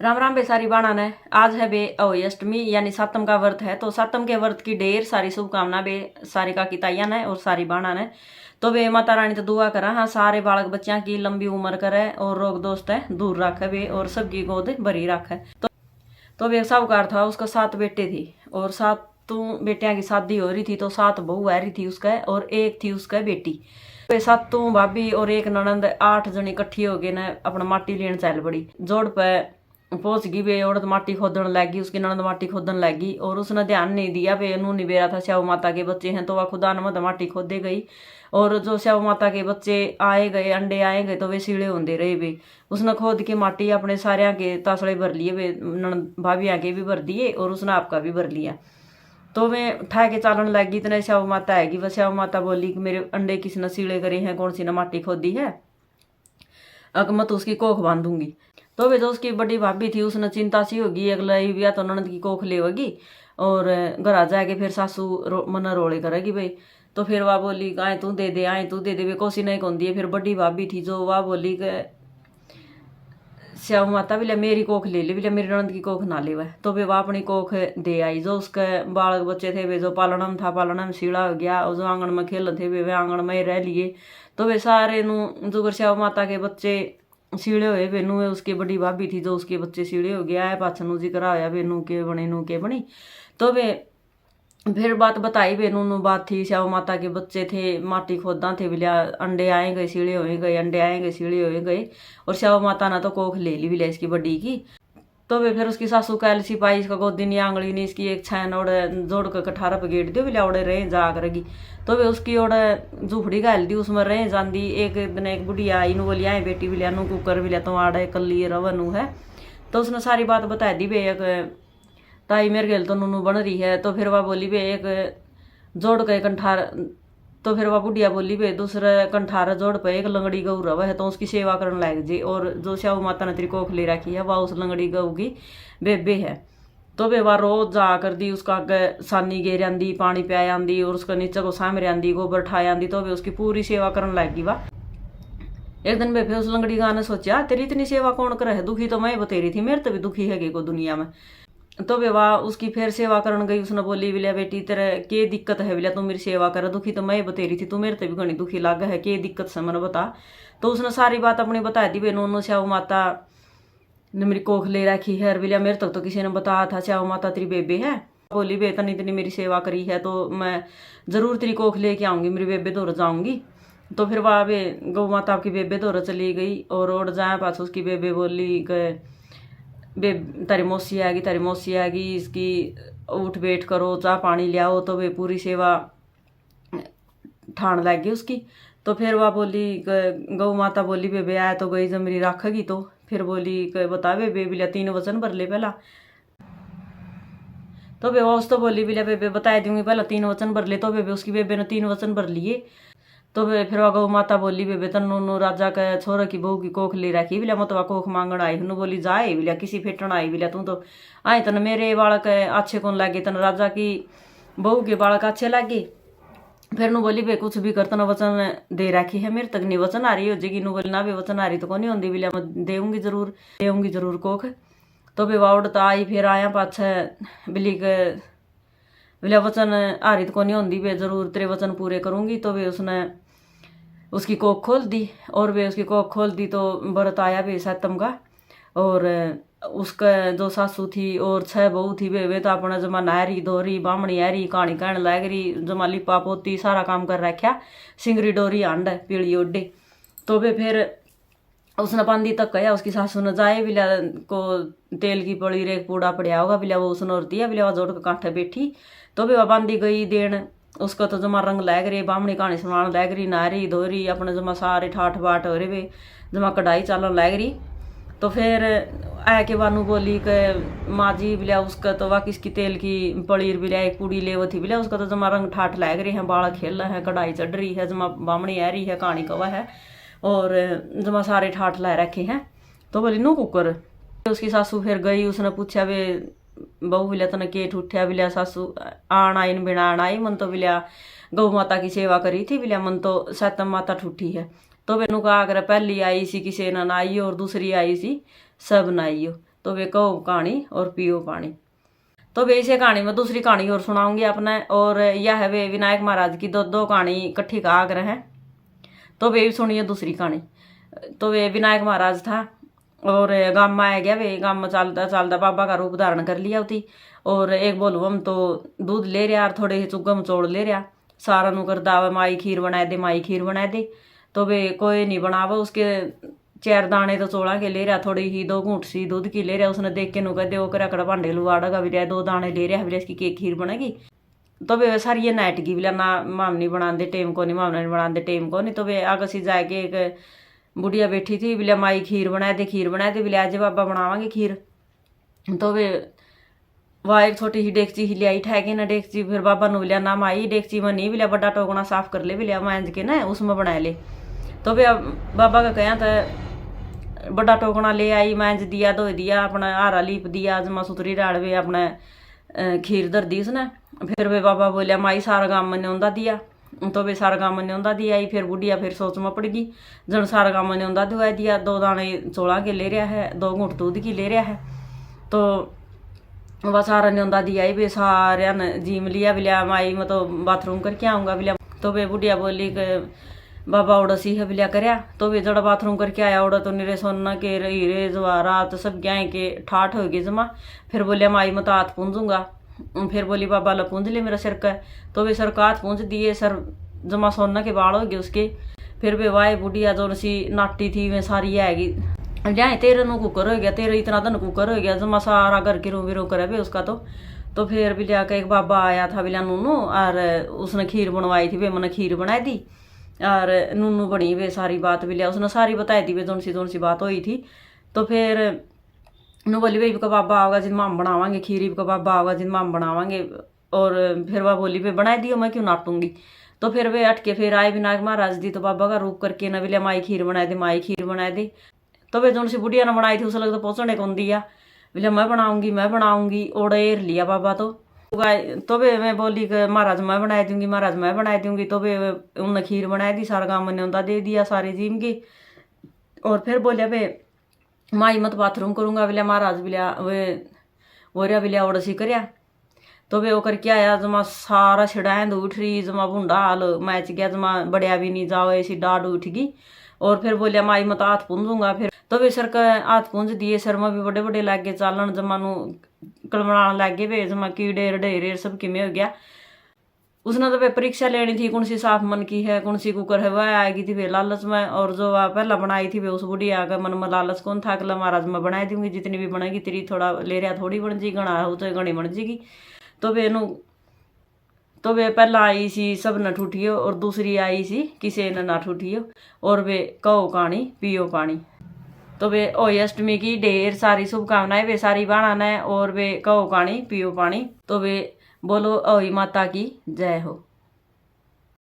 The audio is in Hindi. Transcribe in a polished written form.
राम राम बेसारी बाणा ने। आज है बे अहोई अष्टमी यानी सातम का व्रत है। तो सातम के व्रत की ढेर सारी शुभकामना बे सारी का किताइया ने और सारी बाणा ने। तो वे माता रानी तो दुआ करा हाँ सारे बालक बच्चा की लंबी उम्र करे और रोग दोस्त है दूर रखे बे और सबकी गोद भरी रखे। तो वे साहूकार था, उसका 7 बेटे थी और 7 बेटिया की शादी हो रही थी। तो 7 बहू आ रही थी उसका और एक थी उसका बेटी। वे 7 भाभी और एक ननंद 8 जन इकट्ठी हो गए न अपना माटी लेने चल पड़ी। जोड़ पे पहुंच गई वे औरत माटी खोदन लगी, उसकी ननद माटी खोदन लगी और उसने ध्यान नहीं दिया। वे नू नहीं बेरा था स्याऊ माता के बच्चे हैं तो वह खुदा न माटी खोदे गई और जो स्याऊ माता के बच्चे आए गए अंडे आए गए तो वे सीढ़े होंदे रहे। वे उसने खोद के माटी अपने सारे के तासड़े भर लिए, वे ननद भाभिया के भी भर दिए और उसने आपका भी भर लिया। तो वे उठा के चालन लगी। इतने स्याऊ माता हैगी, वह स्याऊ माता बोली कि मेरे अंडे किसने सीढ़े करे हैं, कौन सी ने माटी खोदी है, अग मैं तो उसकी कोख बांधूंगी। तो वे जो उसकी बड़ी भाभी थी उसने चिंता सी होगी, अगला या तो ननद की कोख लेगी और घर आ जाके फिर सासू मना रोले करेगी भाई। तो फिर वह बोली आए तू दे दे आए तू दे दे, वे कोसी नहीं कौन दिए। फिर बड़ी भाभी थी जो वह बोली स्याऊ माता बोले मेरी कोख ले बोले मेरी ननद की कोख ना ले वह। तो वे वह अपनी कोख दे आई। जो उसके बालक बच्चे थे वे जो पालना में था पालना में सीढ़ा हो गया और जो आंगन में खेल थे वे आंगन में रह लिए। तो वे सारे जो स्याऊ माता के बच्चे सीढ़े हुए बेनू है, उसकी बड़ी भाभी थी जो उसके बच्चे सीढ़े हो गया है पाछन जी करा होया बेनू के बने नू के बनी। तो वे फिर बात बताई बेनू नू बात थी स्याऊ माता के बच्चे थे माटी खोदा थे बिलिया अंडे आए गए सीढ़े हुए गए अंडे आए गए सीढ़े हुए गए और स्याऊ माता ने तो कोख ले ली बिलिया इसकी बड़ी की। तो वे फिर उसकी सासू कैल सिपाही इसका गोदी नहीं आंगली नहीं इसकी एक छैन ओढ़े जोड़ कर कठारा पे गेट दो बिलिया ओढ़े रहे जा करेगी। तो वे उसकी ओढ़े झूपड़ी गाल दी उसमें रहे जाती। एक दिन एक बुढ़िया आई बोली आए बेटी बिलिया नू कुकर बिलिया तो आड़े कल्ली रवनू है। तो उसने सारी बात बता दी बे एक ताई मेरे गेल तो नूनू बन रही है। तो फिर वह बोली बे एक जोड़ के कंठार। तो फिर वह बुढ़िया बोली बे दूसरे कंठार जोड़ पे एक लंगड़ी गऊ रवा है तो उसकी सेवा करने लग जी। और जो स्याऊ माता ने तेरी कोख ले रखी है वह उस लंगड़ी गऊ की बेबे है। तो वे वह रोज जा कर दी उसका आगे सानी गेर आंदी पानी प्याय आंदी और उसका नीचे को सामरे आंदी गोबर ठाए आंदी। तो वे उसकी पूरी सेवा करने लगी। वह एक दिन फिर उस लंगड़ी गाने सोचा तेरी इतनी सेवा कौन करे है, दुखी तो मैं बतेरी थी मेरे तो भी दुखी है को दुनिया में। तो वे वाह उसकी फिर सेवा करन गई। उसने बोली बिलिया बेटी तेरे के दिक्कत है बिलिया तू मेरी सेवा करे, दुखी तो मैं बतेरी थी तू मेरे तो भी घनी दुखी लाग है, के दिक्कत से मैंने बता। तो उसने सारी बात अपनी बता दी। बेनू स्याऊ माता ने मेरी कोख ले रखी है बिलिया मेरे तक तो किसी ने बताया था स्याऊ माता तेरी बेबे है। बोली बे इतनी इतनी मेरी सेवा करी है तो मैं जरूर तेरी कोख लेके आऊंगी, मेरी बेबे दौड़ जाऊंगी। तो फिर वह बे गौ माता आपकी बेबे दौड़ चली गई और उड़ जाए पास उसकी बेबे बोली बे तारी मौसी आ गई इसकी उठ बैठ करो चाह पानी ले आओ। तो वे पूरी सेवा ठाण लग गई उसकी। तो फिर वह बोली गौ माता बोली बेबे आया तो गई जब मेरी राखेगी। तो फिर बोली बता बेबे बिलिया 3 वचन भर ले पहला। तो बेबा उस तो बोली बिलिया बेबे बता दूंगी पहला 3 वचन भर ले। तो बेबे उसकी बेबे ने 3 वचन भर लिए। तो फिर वह गौ माता बोली बेबे तन्नू राजा के छोरे की बहू की कोख ले रखी बिलिया मैं तो कोख मांगण आई हूँ। बोली जाए बिलिया किसी फेटन आई बिलिया तू तो आए तन मेरे बालक अच्छे कौन लगे तन राजा की बहू के बालक अच्छे लगे। फिर नू बोली बे कुछ भी कर तना वचन दे रखी है मेरे तक नहीं वचन आ रही हो जाएगी। नू बोली ना बे वचन आ रही तो कौन नहीं होंगी बिलिया मैं देऊंगी जरूर कोख। तो बे वाउड आई फिर आया पाछे बिली के बिलिया वचन आ रही तो कौन नहीं होंगी बे जरूर तेरे वचन पूरे करूंगी। तो वे उसने उसकी कोख खोल दी और वे उसकी कोख खोल दी। तो व्रत आया वे सातम का और उसका जो सासू थी और 6 बहू थी वे तो अपना जमा नारी धोरी बामणी हरी कहानी कहने लग रही जमा लिपा पोती सारा काम कर रखा सिंगरी डोरी आंड पीली ओडे। तो वे फिर उसने पांदी तक कहा उसकी सासू ने जाए बिलिया को तेल की पड़ी रेख पूड़ा पड़िया होगा बिलिया वो उसने और दिया बिलिया जोड़ के कांठे बैठी। तो वे बांधी गई देन उसका तो जमा रंग लग रही बामणी कहानी सुनाने लग रही नारी धोरी अपने जमा सारे ठाठ बाट हो रहे वे जमा कढ़ाई चालन लग रही। तो फिर आया के बानू बोली के माँ जी बिलिया उसका तो वाह किसकी तेल की पड़ीर बिलिया एक पूड़ी ले वो थी बिलिया उसका तो जमा रंग ठाठ लग रही है बाल खेल रहा है कढ़ाई चढ़ रही है जमा बामणी आ रही है कहानी कवा है और जमा सारे ठाठ ला रखे हैं। तो बोली नू कुकर। उसकी सासू फिर गई उसने पूछा वे बहू बिलिया तने केठ उठ्या बिलिया सासू आण आई बिना आण आई मन तो बिलिया गौ माता की सेवा करी थी बिलिया मन तो सातम माता ठूठी है। तो बेनू का आकर पहली आई सी किसी ने आई और दूसरी आई सी सब न आई हो। तो वे कहो कहानी और पियो पानी। तो वे इसे कहानी में दूसरी कहानी और सुनाऊंगी अपने, और यह है वे विनायक महाराज की दो कहानी इकट्ठी का आग्रह है। तो वे भी सुनिए दूसरी कहानी। तो वे विनायक महाराज था और गांव में आ गया। वे गांव में चलता चलता बाबा का रूप धारण कर लिया होती, और एक बोलबम तो दूध ले रहा और थोड़े ही चुगम चोड़ ले रहा। सारा नु करदा वे माई खीर बना दे, माई खीर बना दे। तो वे कोई नहीं बनावा, उसके 4 दाने तो चोड़ा के ले रहा, थोड़ी ही 2 घूंट सी दूध की ले रहा। उसने देख के नु कह दे वो करा भांडे लुआड़ेगा भी रहा, 2 दाने ले रहा है, इसकी के खीर बनेगी। तो वे सारी ये नाइट की बिला ना मामनी बना दे टेम को नहीं, मामना नहीं बना दे टेम को नहीं। तो वे आगे सी जाके एक बुढ़िया बैठी थी, बिला माई खीर बना दे, खीर बना दे, बिला आज बाबा बनावांगे खीर। तो वे वह एक छोटी ही डेगची ही लियाई ठहकी ना डेगची। फिर बाबा नु बिला ना माई डेगची में नहीं, बिला बड़ा टोकना साफ कर ले, बिला मांझ के ना उसमें बना ले। तो वे बाबा का कहा था बड़ा टोकना ले आई, मांझ दिया, धो दिया, अपना हारा लीप दिया, जमा सुतरी डाल वे अपना खीर धर दी उसने। फिर वे बाबा बोलिया माई सारा गांव में न्योंदा दिया। तो वे सारा गांव में न्योंदा दिया आई। फिर बुढ़िया फिर सोच में पड़ गई, जन सारा गांव में न्योंदा दुआ दिया, 2 दाने चोला के ले रहा है, 2 घूंट दूध की ले रहा है। तो वह सारा न्योंदा दिया आई। वे सारे ने जीम लिया, बिलिया माई मैं तो बाथरूम करके आऊँगा बिलिया। तो वे बुढ़िया बोली कि बाबा उड़ा सी है बिलिया करया। तो वे जड़ा बाथरूम करके आया उड़ा तो निरे सोना के हीरे जवाहरात सब क्या के ठाठ हो गई जमा। फिर बोलिया माई मैं तो हाथ पूंजूंगा। फिर बोली बाबा ला पूंज ले मेरा सिर का। तो वे सर का हाथ पूंज दिए, सर जमा सोना के बाल हो गए उसके। फिर वे वाए बुढ़िया जो सी नाटी थी वे सारी आएगी, जाए तेरे नु कुकर हो गया, तेरे इतना दिन कुकर हो गया, जमा सारा घर के रू भी रो करे वे उसका। तो फिर भी जाकर एक बाबा आया था बिला नूनू, और उसने खीर बनवाई थी, वे मैंने खीर बनाई दी और नूनू बनी वे सारी बात भी लिया, उसने सारी बताई थी वे जोन सी बात हुई थी। तो फिर नू बोली भाई का बाबा आओगा जिन माम बनावांगे खीर, का बाबा आओगा जिन माम बनावांगे। और फिर वह बोली वे बनाई दियो, मैं क्यों नाटूंगी। तो फिर वे हट के फिर आए विनायक महाराज दी। तो बाबा का रूप करके न बिलिया माई खीर बनाए दे, माई खीर बनाए दे। तो वे जोन सी बुढ़िया ने बनाई थी उसे लग तो पहुंचने कौन दिया, बोले मैं बनाऊंगी ओड़ा एर लिया बाबा। तो वे मैं बोली कि महाराज मैं बना दूंगी, महाराज मैं बना दूंगी। तो वे उन्होंने खीर बनाई दी, सारा गाँव में न्योंदा दे दिया सारे जीम की। और फिर बोलिया वे माई मत बाथरूम करूंगा, बिलिया महाराज बिलिया वे वोरिया बिलिया ओड़ा सी करया। तो वे वो करके आया, जमा सारा छिड़ाएं उठ रही, जमा भूडा हाल मैच गया, जमा बढ़िया भी नहीं जाओ, ऐसी डाढ़ उठ गई। और फिर बोलिया माई मत हाथ पूंजूंगा। फिर तो वे सर का हाथ पूंज दिए, सर में भी बड़े बड़े लग गए चालन, जमानू कलमड़ाने लग गए वे, जमा कीड़े ढेरे सब किमें हो गया। उसने तो वे परीक्षा लेनी थी कौन सी साफ मन की है, कौन सी कुकर है, वह आएगी थी वे लालच में। और जो वह पहला बनाई थी वे उस बुढ़िया का मन में लालच कौन था, कल महाराज मैं बना दूंगी, जितनी भी बनेगी तेरी थोड़ा ले रहा थोड़ी बन जी, गणा हो तो गणी बन जाएगी। तो वे पहला आई सी सब न ठूठियो, और दूसरी आई सी किसी ने ना ठूठियो, और वे कहो कहानी पियो पानी। तो वे ओई अष्टमी की ढेर सारी शुभकामनाएं वे सारी बाणा ने, और वे कहो कहानी पियो पानी। तो वे बोलो ओई माता की जय हो।